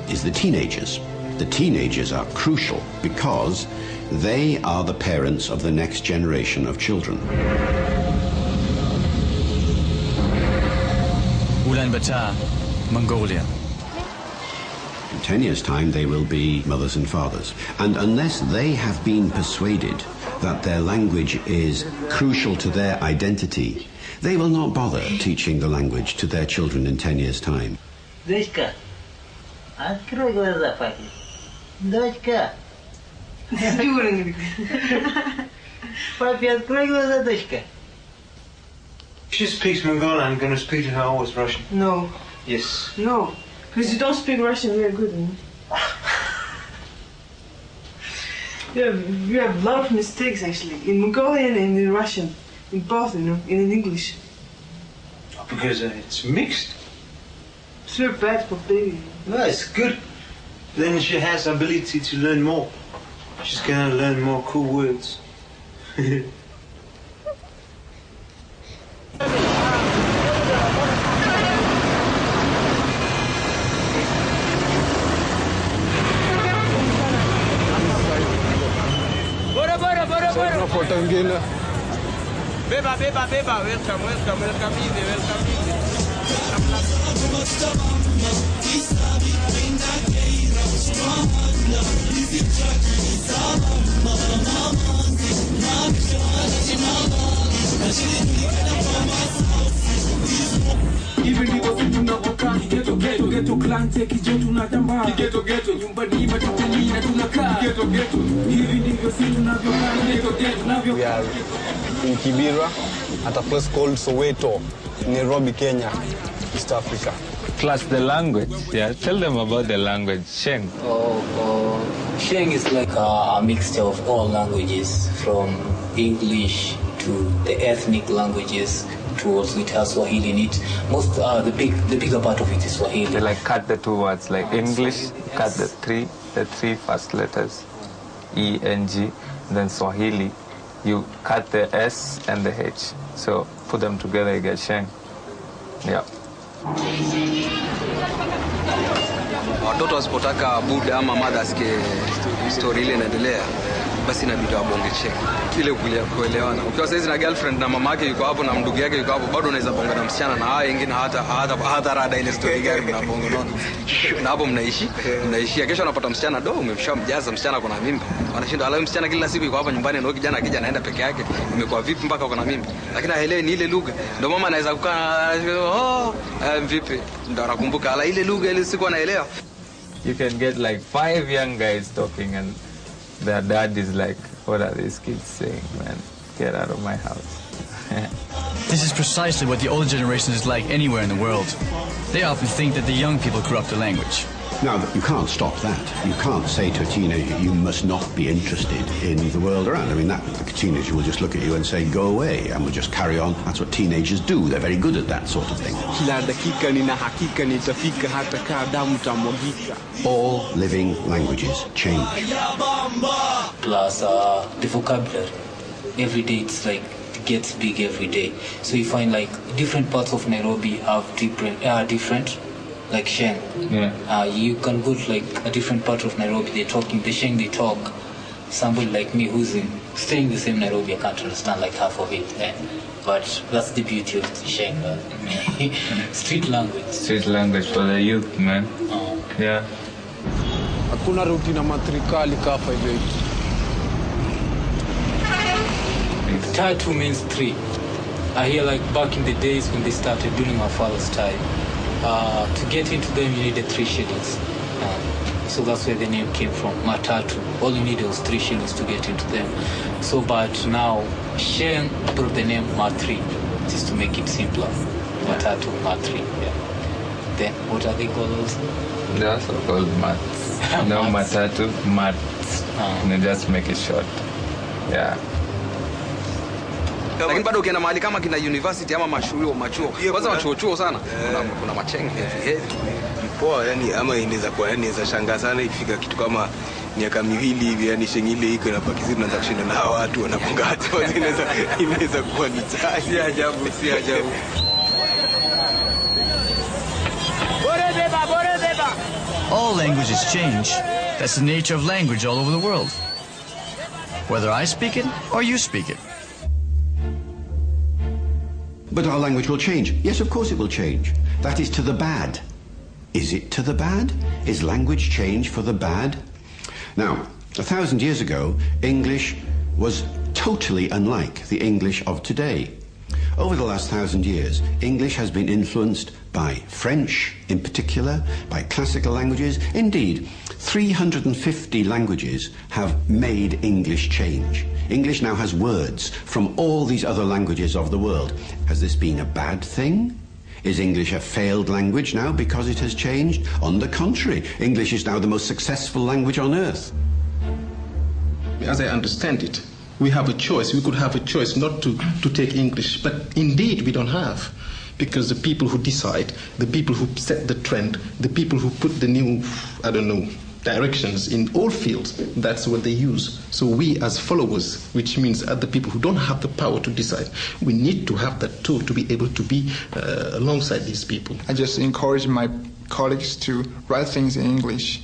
is the teenagers. The teenagers are crucial because they are the parents of the next generation of children. Ulaanbaatar, Mongolia. In 10 years' time, they will be mothers and fathers. And unless they have been persuaded that their language is crucial to their identity, they will not bother teaching the language to their children in 10 years' time. She speaks Mongolian. I'm going to speak to her always Russian. No. Yes. No. Because you don't speak Russian very good. You have a lot of mistakes actually in Mongolian and in Russian, in both, and in English. Because it's mixed. It's very bad for baby. No, it's good. Then she has ability to learn more. She's gonna learn more cool words. Beba, welcome, We are in Kibera at a place called Soweto, Nairobi, Kenya, East Africa. Plus the language, yeah. Tell them about the language, Sheng. Sheng is like a mixture of all languages, from English to the ethnic languages, to also it has Swahili in it. Most the bigger part of it is Swahili. They like cut the two words, like English, cut the three first letters, E, N, G, then Swahili, you cut the S and the H. So put them together, you get Sheng. Yeah. Watoto wasipotaka buda ama mada asikie story ile inaendelea, basi inabidi wabonge Sheng ile kuelewana. Ukiwa saizi na girlfriend na mama yake yuko hapo na ndugu yake yuko hapo, bado unaweza bonga na msichana na hao wengine hata rada ile story gani mnabonga nao. Na hapo mnaishi kesho unapata msichana umeshamjaza msichana kuna mimba. Wanashinda wala msichana kila siku yuko hapa nyumbani na kijana akija anaenda peke yake. Imekuwa vipi mpaka kuna mimba? Lakini haelewi ni ile lugha. Ndio mama anaweza kukaa vipi? Ndio anakumbuka ala ile lugha ile siku anaelewa. You can get like 5 young guys talking and their dad is like, what are these kids saying, man? Get out of my house. This is precisely what the older generation is like anywhere in the world. They often think that the young people corrupt the language. Now, you can't stop that. You can't say to a teenager, you must not be interested in the world around. I mean, the teenager will just look at you and say, go away, and will just carry on. That's what teenagers do. They're very good at that sort of thing. All living languages change. Plus the vocabulary. Every day it's like, it gets big every day. So you find like different parts of Nairobi have different like Sheng. Yeah. You can go to like a different part of Nairobi, the Sheng they talk. Somebody like me who's staying in the same Nairobi, I can't understand like half of it. But that's the beauty of the Sheng. Street language. Street language for the youth, man. Yeah. Hakuna ruti na matrikali kafa hiyo. Tatu means three. I hear like back in the days when they started during my father's time, to get into them you needed 3 shillings. So that's where the name came from, Matatu. All you needed was 3 shillings to get into them. So, but now, Sheng brought the name Matri, just to make it simpler. Matatu, Matri, yeah. Then, what are they called? They're also called mats. No, Matatu, mats. And just make it short. Yeah. Lakini bado ukienda mahali kama kina university ama machuo kwanza machuo sana kuna macheng heavy poa, yani ama inaweza kuwa yani inaweza shangaa sana ikifika kitu kama miaka miwili hivi, yani shengile iko inapakizi tunaanza kushinda na watu wanapunga watu inaweza kuwa ni tani. Si ajabu. All languages change. That's the nature of language all over the world. Whether I speak it or you speak it. But our language will change. Yes, of course it will change. That is to the bad. Is it to the bad? Is language change for the bad? Now, 1,000 years ago, English was totally unlike the English of today. Over the last 1,000 years, English has been influenced by French in particular, by classical languages. Indeed, 350 languages have made English change. English now has words from all these other languages of the world. Has this been a bad thing? Is English a failed language now because it has changed? On the contrary, English is now the most successful language on earth. As I understand it, we have a choice. We could have a choice not to take English, but indeed we don't have. Because the people who decide, the people who set the trend, the people who put the new, directions in all fields, that's what they use. So we as followers, which means other people who don't have the power to decide, we need to have that tool to be able to be alongside these people. I just encourage my colleagues to write things in English.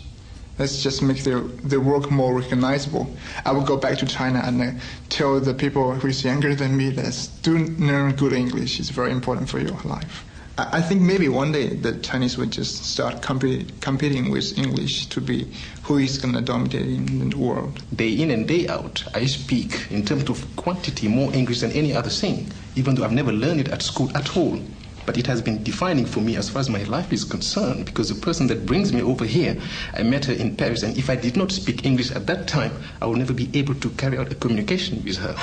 Let's just make their work more recognizable. I will go back to China and tell the people who is younger than me, let's do learn good English. It's very important for your life. I think maybe one day the Chinese would just start competing with English to be who is going to dominate in the world. Day in and day out, I speak in terms of quantity more English than any other thing, even though I've never learned it at school at all. But it has been defining for me as far as my life is concerned, because the person that brings me over here, I met her in Paris, and if I did not speak English at that time, I would never be able to carry out a communication with her.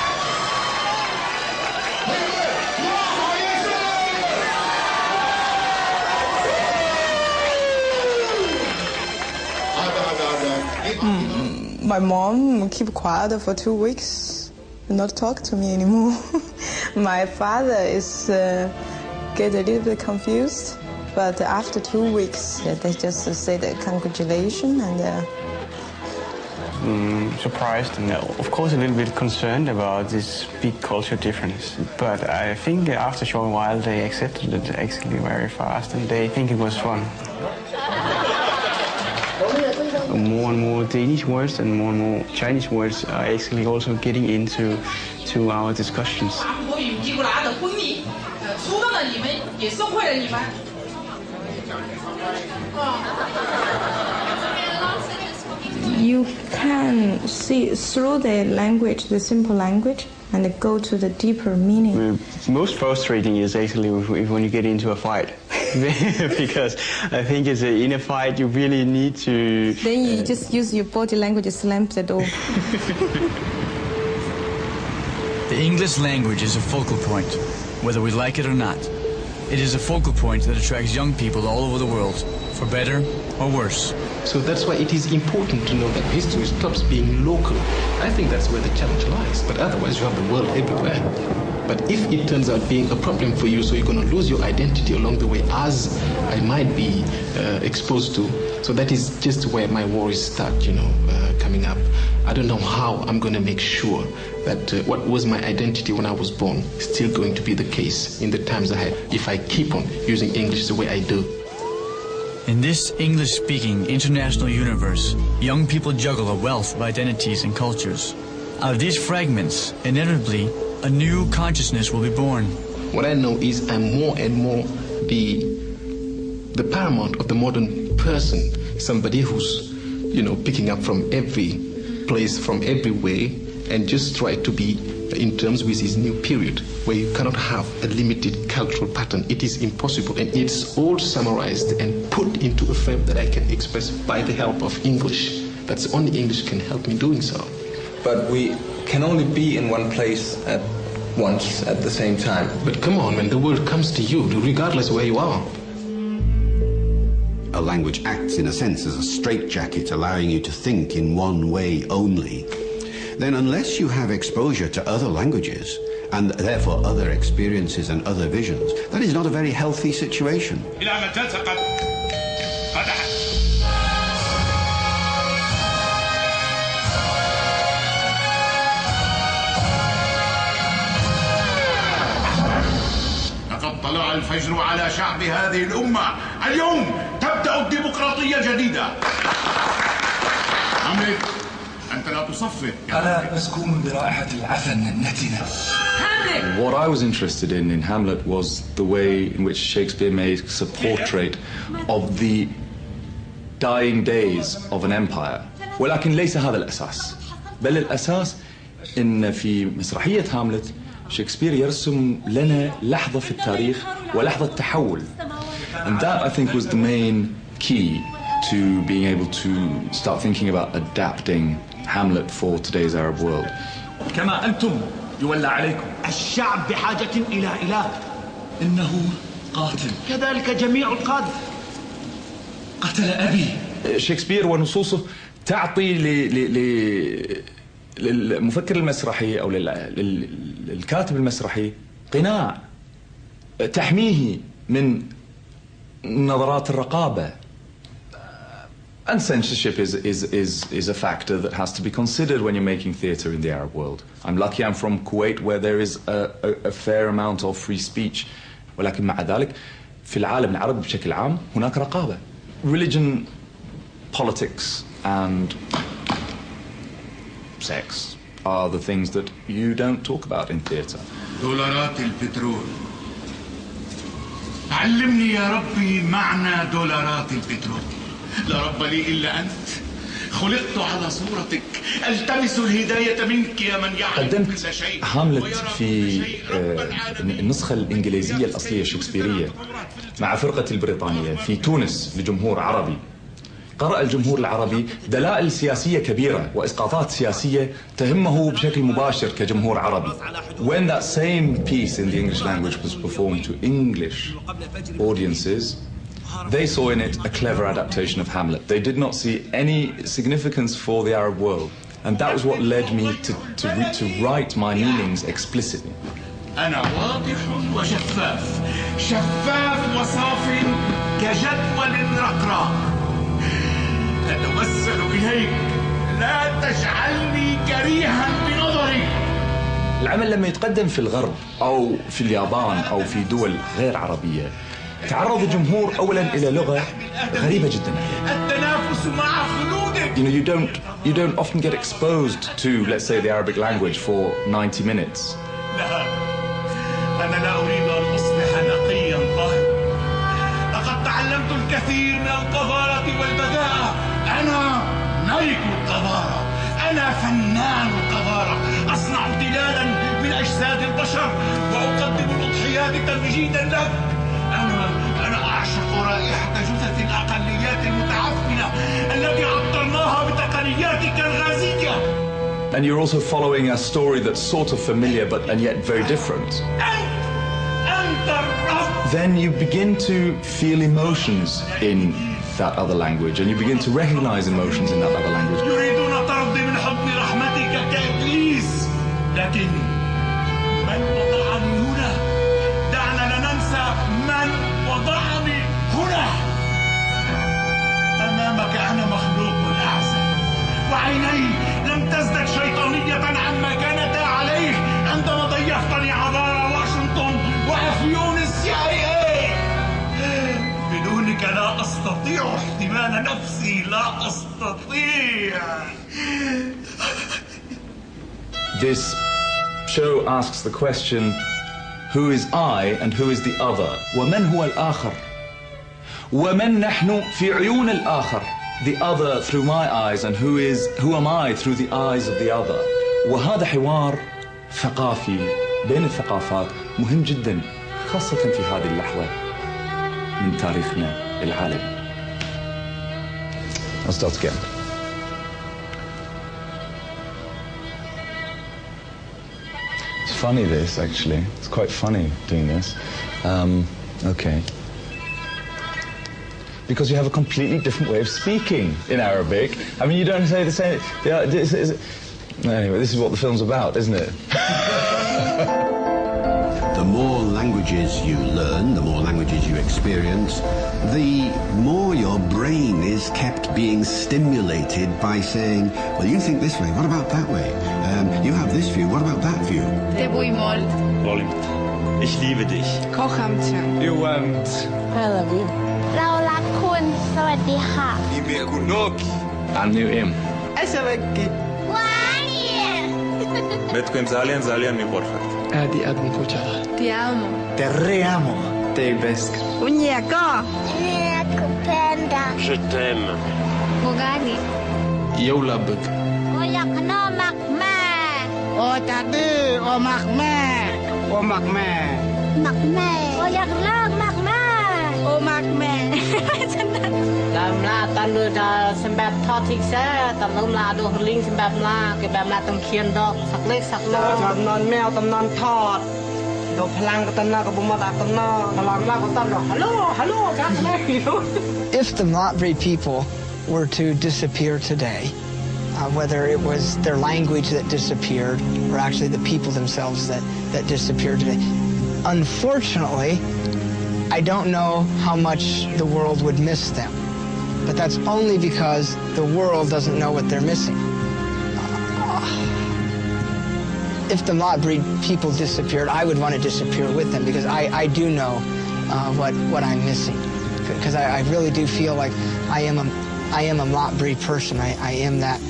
My mom keep quiet for 2 weeks, not talk to me anymore. My father is get a little bit confused, but after 2 weeks, they just say the congratulations and. Surprised and of course a little bit concerned about this big culture difference. But I think after a short while they accepted it actually very fast and they think it was fun. More and more Danish words and more Chinese words are actually also getting into our discussions. You can see through the language, the simple language, and go to the deeper meaning. Most frustrating is actually when you get into a fight. Because I think in a fight you really need to... Then you just use your body language to slam the door. The English language is a focal point, whether we like it or not. It is a focal point that attracts young people all over the world, for better or worse. So that's why it is important to know that history stops being local. I think that's where the challenge lies, but otherwise you have the world everywhere. But if it turns out being a problem for you, so you're going to lose your identity along the way, as I might be exposed to, so that is just where my worries start, coming up. I don't know how I'm going to make sure that what was my identity when I was born is still going to be the case in the times ahead if I keep on using English the way I do. In this English-speaking international universe, young people juggle a wealth of identities and cultures. Out of these fragments, inevitably, a new consciousness will be born. What I know is I'm more and more the paramount of the modern person, somebody who's, picking up from every place, from every way, and just try to be in terms with this new period where you cannot have a limited cultural pattern. It is impossible, and it's all summarized and put into a frame that I can express by the help of English. That's only English can help me doing so. But we can only be in one place at once at the same time. But come on, man, the world comes to you regardless where you are. A language acts in a sense as a straitjacket, allowing you to think in one way only. Then unless you have exposure to other languages, and therefore other experiences and other visions, that is not a very healthy situation. لقد طلع الفجر على شعب هذه الأمة. اليوم تبدأ الديمقراطية الجديدة. عمرك أنت لا تصفق. ألا مسكون برائحة العفن النتنة. What I was interested in Hamlet was the way in which Shakespeare makes a portrait of the dying days of an empire. ولكن ليس هذا الأساس، بل الأساس إن في مسرحية هاملت شكسبير يرسم لنا لحظة في التاريخ ولحظة تحول. And that, I think, was the main key to being able to start thinking about adapting Hamlet for today's Arab world. كما أنتم يولى عليكم. الشعب بحاجة إلى إله. إنه قاتل. كذلك جميع القادة. قتل أبي. شكسبير ونصوصه تعطي للمفكر المسرحي أو للكاتب المسرحي قناع تحميه من نظرات الرقابة. And censorship is a factor that has to be considered when you're making theatre in the Arab world. I'm lucky I'm from Kuwait where there is a fair amount of free speech. ولكن مع ذلك في العالم العربي بشكل عام هناك رقابة. Religion, politics and sex are the things that you don't talk about in theatre. دولارات البترول. علمني يا ربي معنى دولارات البترول. لا رب لي إلا أنت. خلقت على صورتك. التمس الهداية منك يا من يعلم كل شيء. قدمت هاملت في النسخة الإنجليزية الأصلية الشكسبيرية مع فرقة البريطانية في تونس لجمهور عربي. قرأ الجمهور العربي دلائل سياسية كبيرة وإسقاطات سياسية تهمه بشكل مباشر كجمهور عربي. When that same piece in the English language was performed to English audiences, they saw in it a clever adaptation of Hamlet. They did not see any significance for the Arab world. And that was what led me to write my meanings explicitly. أنا واضح وشفاف. شفاف وصاف كجدول رقراق. أتوسل إليك لا تجعلني كريها بنظري. العمل لما يتقدم في الغرب أو في اليابان أو في دول غير عربية تعرض الجمهور أولا إلى لغة غريبة جدا. التنافس مع خلودك. You don't often get exposed to, let's say, the Arabic language for 90 minutes. لا أنا لا أريد أن أصبح نقيا طاهرا. لقد تعلمت الكثير من القذارة والبذاءة. أنا ملك القذارة. أنا فنان القذارة. أصنع امتدادا من أجساد البشر وأقدم الأضحيات تمجيدا لك. أنا أعشق رائحة جثث الأقليات المتعفنة التي عطرناها بتقنياتك الغازية. And you're also following a story that's sort of familiar but and yet very different. Then you begin to feel emotions in that other language and you begin to recognize emotions in that other language. يريدون طردي من حضن رحمتك كإبليس، لكن من وضعني هنا؟ دعنا لا ننسى من وضعني هنا. أمامك أنا مخلوق أعزل، وعيني لم تزدد شيطانية عما كانتا عليه عندما ضيفتني عبارة واشنطن وأفيون CIA. بدونك لا أستطيع احتمال نفسي. لا أستطيع. This show asks the question, who is I and who is the other? ومن هو الآخر؟ ومن نحن في عيون الآخر? The other through my eyes and who am I through the eyes of the other? وهذا حوار ثقافي بين الثقافات مهم جدا، خاصة في هذه اللحظة من تاريخنا العالمي. I'll start again. It's funny this, actually. It's quite funny doing this. Okay. Because you have a completely different way of speaking in Arabic. I mean, you don't say the same... Anyway, this is what the film's about, isn't it? The more languages you learn, the more languages you experience, the more your brain is kept being stimulated by saying, well, you think this way, what about that way? You have this view, what about that view? Volume. Ich liebe dich. Kocham cię. You want. I love you. เรารักคุณสวัสดีค่ะ Nimekunoki. Anil. Asavaki. Betko im Zalian mi perfect. Adi admi kuchala. Ti amo. Te reamo. Te best. Unyeko. Kupenda. Je t'aime. Bugani. Yolabug. โออยากขนมมักแม่โอจะดื้อโอมักแม่โอมักแม่มักแม่โออยากเลิกมักแม่โอมักแม่ฉันนั้นลำลาตันดูจะสำแบบทอดทิ้งแซ่ตันลำลาดูลิงสำแบบลาเก็บแบบลาต้องเขียนดอกสักเล็กสักน้อยตำนานแมวตำนานทอดดอกพลังก็ตำนานกับบุมาตาตำนานพลังลาก็ตำนานฮัลโหลฮัลโหลจักแม่ If the Mlatri people were to disappear today, whether it was their language that disappeared or actually the people themselves that disappeared today. Unfortunately, I don't know how much the world would miss them, but that's only because the world doesn't know what they're missing. If the Mlatri people disappeared, I would want to disappear with them because I do know what I'm missing, because I really do feel like I am a Mlatri person. I am that.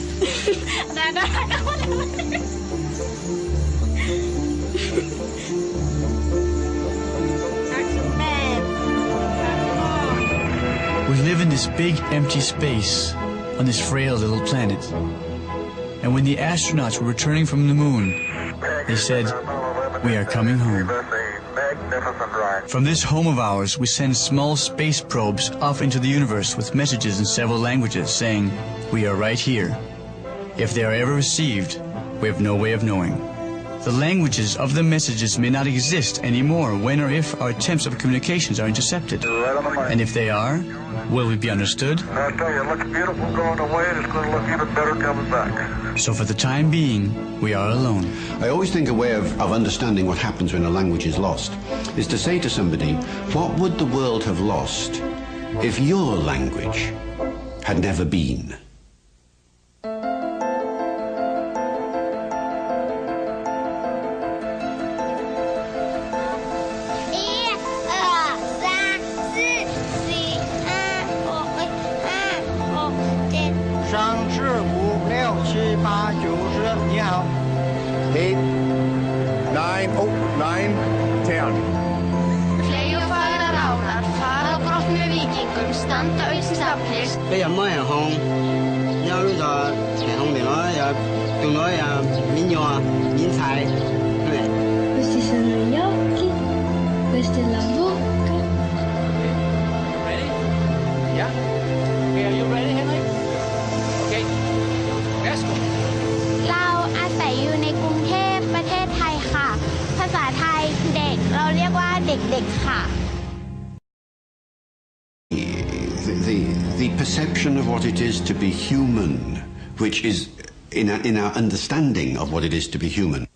We live in this big empty space on this frail little planet. And when the astronauts were returning from the moon, they said, "We are coming home." From this home of ours, we send small space probes off into the universe with messages in several languages saying, "We are right here." If they are ever received, we have no way of knowing. The languages of the messages may not exist anymore when or if our attempts of communications are intercepted. And if they are, will we be understood? I tell you, it looks beautiful going away, and it's going to look even better coming back. So for the time being, we are alone. I always think a way of understanding what happens when a language is lost is to say to somebody, what would the world have lost if your language had never been? Bây giờ mới ở hông, nhau bây giờ trẻ hông để nói, tôi nói miếng nhỏ, miếng xài. Questi sono gli occhi, questa è la bocca. Ready? Yeah? Okay, are you ready, Henry? Okay, let's go. เราอาศัยอยู่ในกรุงเทพประเทศไทยค่ะ ภาษาไทยเด็กเราเรียกว่าเด็กๆค่ะ The perception of what it is to be human, which is in our understanding of what it is to be human.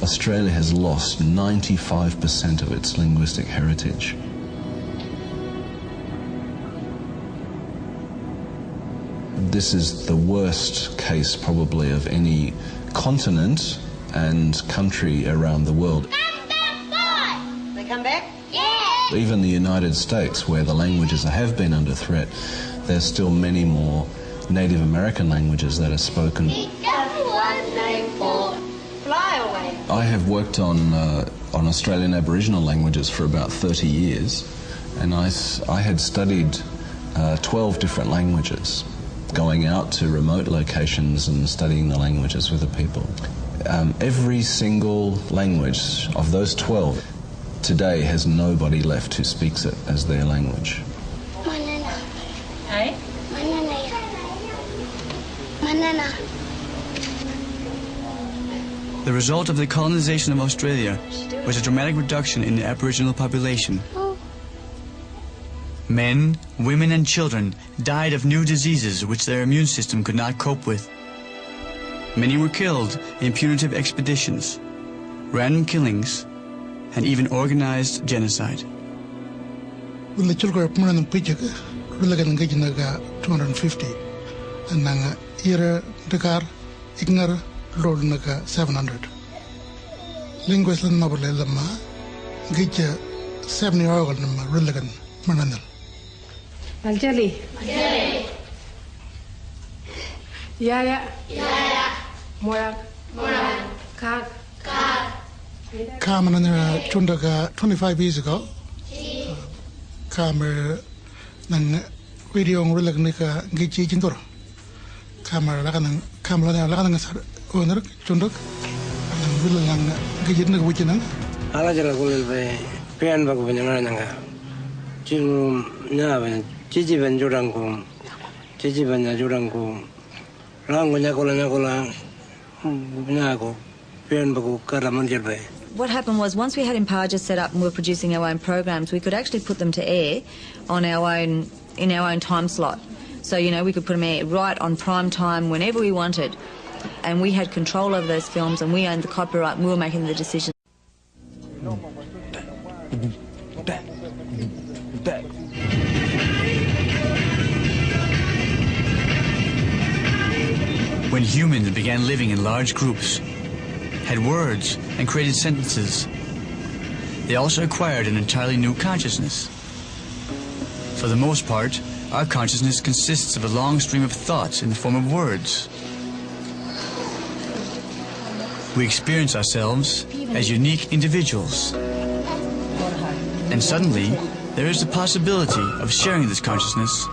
Australia has lost 95% of its linguistic heritage. This is the worst case probably of any continent and country around the world. They come back? Yeah! Even the United States, where the languages have been under threat, there's still many more Native American languages that are spoken. Fly I have worked on Australian Aboriginal languages for about 30 years, and I had studied 12 different languages, going out to remote locations and studying the languages with the people. Every single language of those 12 today has nobody left who speaks it as their language. The result of the colonization of Australia was a dramatic reduction in the Aboriginal population. Men, women and children died of new diseases which their immune system could not cope with. Many were killed in punitive expeditions, random killings, and even organized genocide. 250 and era Dakar ignar road 700 linguas lan mabule lama gija 70 oil nama rulagan mananal Aljali ya Morak Kag Kamanana Chundaga 25 years ago Kamer nang video rulagnika giji jintor Kamer lakanang kamlana lakanang sar owner Chundak rulang gijit wuchinan ala jara kulil be pian bagu banyananga Chiru nya Chichi banjurangku Chichi banjurangku rangu nyakola nyago pian bagu karaman jelbe. What happened was once we had Impaja set up and we were producing our own programs, we could actually put them to air on in our own time slot. So, you know, we could put them air right on prime time whenever we wanted. And we had control over those films and we owned the copyright and we were making the decision. When humans began living in large groups, had words and created sentences, they also acquired an entirely new consciousness. For the most part, our consciousness consists of a long stream of thoughts in the form of words. We experience ourselves as unique individuals. And suddenly, there is the possibility of sharing this consciousness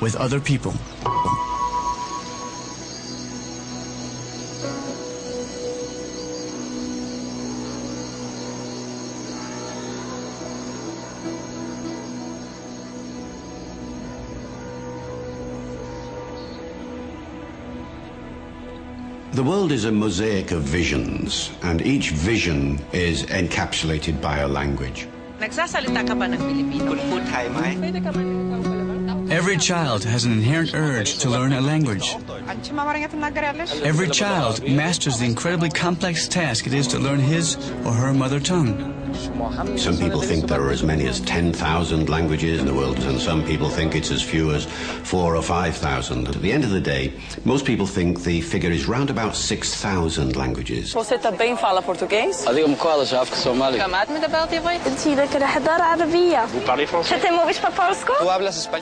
with other people. The world is a mosaic of visions, and each vision is encapsulated by a language. Nagsasalita ka ba ng Filipino? Every child has an inherent urge to learn a language. Every child masters the incredibly complex task it is to learn his or her mother tongue. Some people think there are as many as 10,000 languages in the world, and some people think it's as few as 4,000 or 5,000. At the end of the day, most people think the figure is round about 6,000 languages. Você também fala português? أديكم مقالة شافك سومالي. كمان متبلتي بي؟ انتي لك الحضارة عربية. Vous parlez français?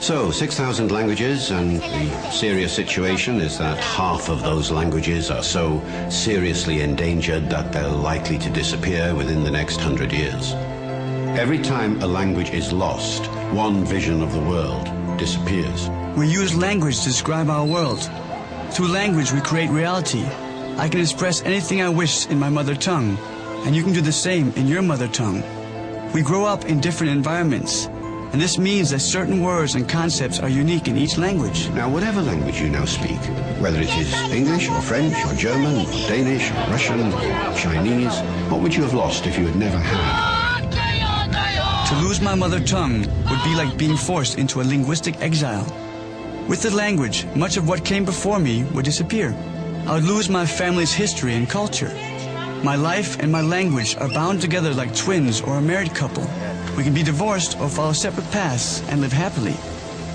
So, 6,000 languages, and the serious situation is that half of those languages are so seriously endangered that they're likely to disappear within the next 100 years. Every time a language is lost, one vision of the world disappears. We use language to describe our world. Through language, we create reality. I can express anything I wish in my mother tongue, and you can do the same in your mother tongue. We grow up in different environments, and this means that certain words and concepts are unique in each language. Now, whatever language you now speak, whether it is English or French or German or Danish or Russian or Chinese, what would you have lost if you had never had? To lose my mother tongue would be like being forced into a linguistic exile. With the language, much of what came before me would disappear. I would lose my family's history and culture. My life and my language are bound together like twins or a married couple. We can be divorced or follow separate paths and live happily,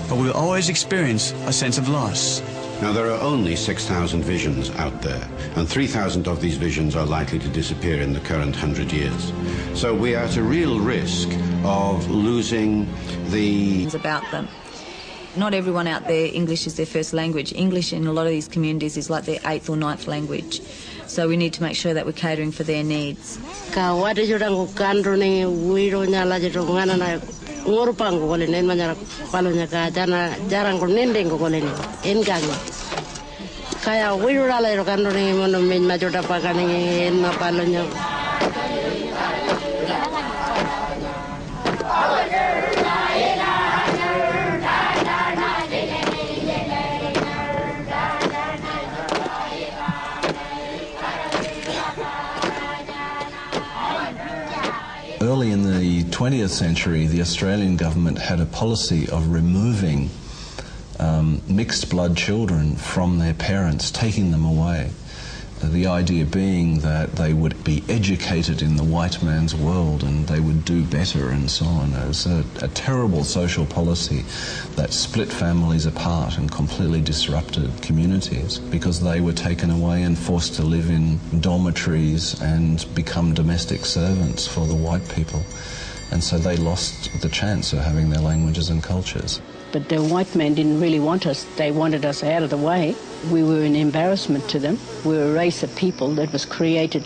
but we will always experience a sense of loss. Now, there are only 6,000 visions out there, and 3,000 of these visions are likely to disappear in the current 100 years. So we are at a real risk of losing the... ...about them. Not everyone out there, English is their first language. English in a lot of these communities is like their 8th or 9th language. So we need to make sure that we're catering for their needs. Early in the 20th century, the Australian government had a policy of removing mixed blood children from their parents, taking them away. The idea being that they would be educated in the white man's world and they would do better and so on. It was a terrible social policy that split families apart and completely disrupted communities because they were taken away and forced to live in dormitories and become domestic servants for the white people. And so they lost the chance of having their languages and cultures. But the white men didn't really want us. They wanted us out of the way. We were an embarrassment to them. We were a race of people that was created